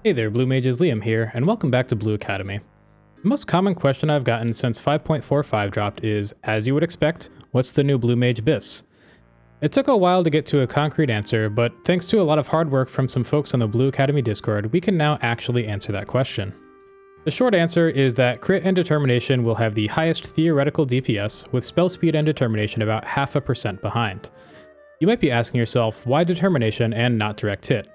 Hey there, Blue Mages, Liam here, and welcome back to Blue Academy. The most common question I've gotten since 5.45 dropped is, as you would expect, what's the new Blue Mage BIS? It took a while to get to a concrete answer, but thanks to a lot of hard work from some folks on the Blue Academy Discord, we can now actually answer that question. The short answer is that Crit and Determination will have the highest theoretical DPS, with Spell Speed and Determination about 0.5% behind. You might be asking yourself, why Determination and not Direct Hit?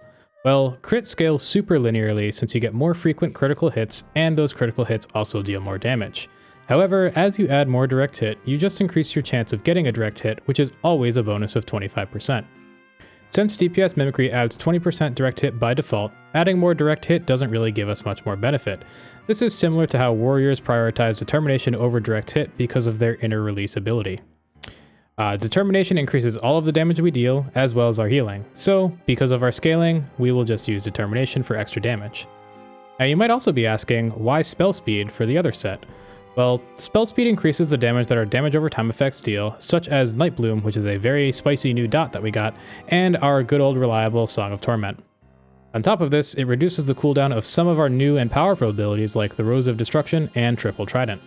Well, crit scales super linearly since you get more frequent critical hits, and those critical hits also deal more damage. However, as you add more direct hit, you just increase your chance of getting a direct hit, which is always a bonus of 25%. Since DPS Mimicry adds 20% direct hit by default, adding more direct hit doesn't really give us much more benefit. This is similar to how Warriors prioritize Determination over direct hit because of their inner release ability. Determination increases all of the damage we deal, as well as our healing, so because of our scaling, we will just use Determination for extra damage. Now you might also be asking, why Spell Speed for the other set? Well, Spell Speed increases the damage that our damage over time effects deal, such as Night Bloom, which is a very spicy new dot that we got, and our good old reliable Song of Torment. On top of this, it reduces the cooldown of some of our new and powerful abilities like the Rose of Destruction and Triple Trident.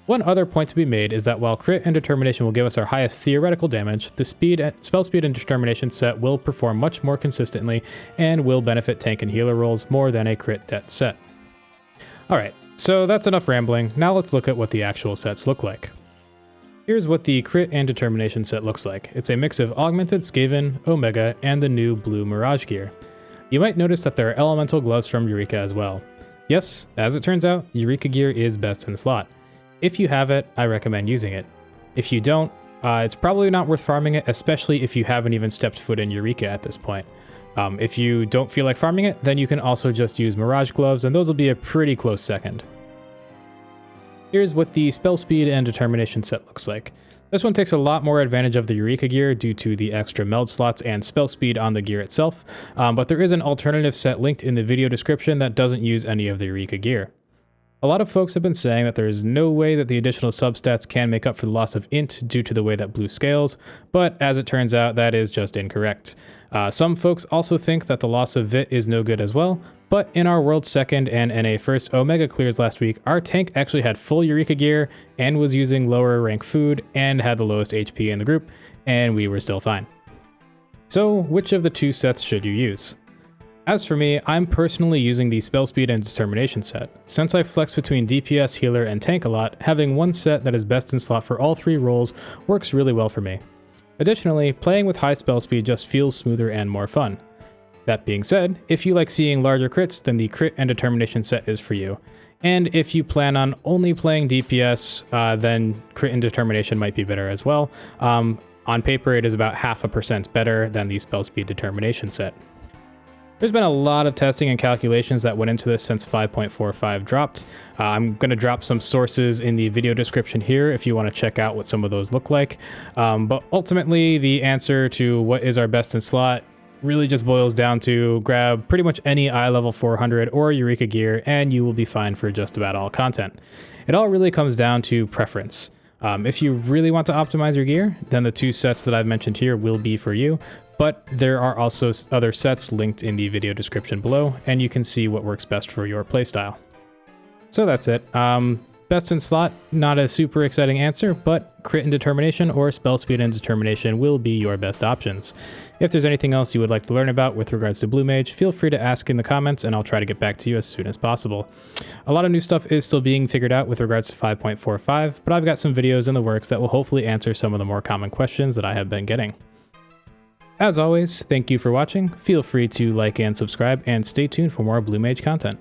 One other point to be made is that while Crit and Determination will give us our highest theoretical damage, the Spell Speed and Determination set will perform much more consistently and will benefit tank and healer roles more than a Crit Det set. Alright, so that's enough rambling, now let's look at what the actual sets look like. Here's what the Crit and Determination set looks like. It's a mix of Augmented Skaven, Omega, and the new Blue Mirage gear. You might notice that there are elemental gloves from Eureka as well. Yes, as it turns out, Eureka gear is best in slot. If you have it, I recommend using it. If you don't, it's probably not worth farming it, especially if you haven't even stepped foot in Eureka at this point. If you don't feel like farming it, then you can also just use Mirage Gloves, and those will be a pretty close second. Here's what the Spell Speed and Determination set looks like. This one takes a lot more advantage of the Eureka gear due to the extra meld slots and spell speed on the gear itself, but there is an alternative set linked in the video description that doesn't use any of the Eureka gear. A lot of folks have been saying that there is no way that the additional substats can make up for the loss of int due to the way that blue scales, but as it turns out, that is just incorrect. Some folks also think that the loss of vit is no good as well, but in our World 2nd and NA 1st Omega clears last week, our tank actually had full Eureka gear and was using lower rank food and had the lowest HP in the group, and we were still fine. So which of the two sets should you use? As for me, I'm personally using the Spell Speed and Determination set. Since I flex between DPS, healer, and tank a lot, having one set that is best in slot for all three roles works really well for me. Additionally, playing with high spell speed just feels smoother and more fun. That being said, if you like seeing larger crits, then the Crit and Determination set is for you. And if you plan on only playing DPS, then Crit and Determination might be better as well. On paper, it is about 0.5% better than the Spell Speed Determination set. There's been a lot of testing and calculations that went into this since 5.45 dropped. I'm going to drop some sources in the video description here if you want to check out what some of those look like. But ultimately, the answer to what is our best in slot really just boils down to grab pretty much any eye level 400 or Eureka gear and you will be fine for just about all content. It all really comes down to preference. If you really want to optimize your gear, then the two sets that I've mentioned here will be for you. But there are also other sets linked in the video description below, and you can see what works best for your playstyle. So that's it. Best in slot, not a super exciting answer, but Crit and Determination or Spell Speed and Determination will be your best options. If there's anything else you would like to learn about with regards to Blue Mage, feel free to ask in the comments and I'll try to get back to you as soon as possible. A lot of new stuff is still being figured out with regards to 5.45, but I've got some videos in the works that will hopefully answer some of the more common questions that I have been getting. As always, thank you for watching, feel free to like and subscribe, and stay tuned for more Blue Mage content.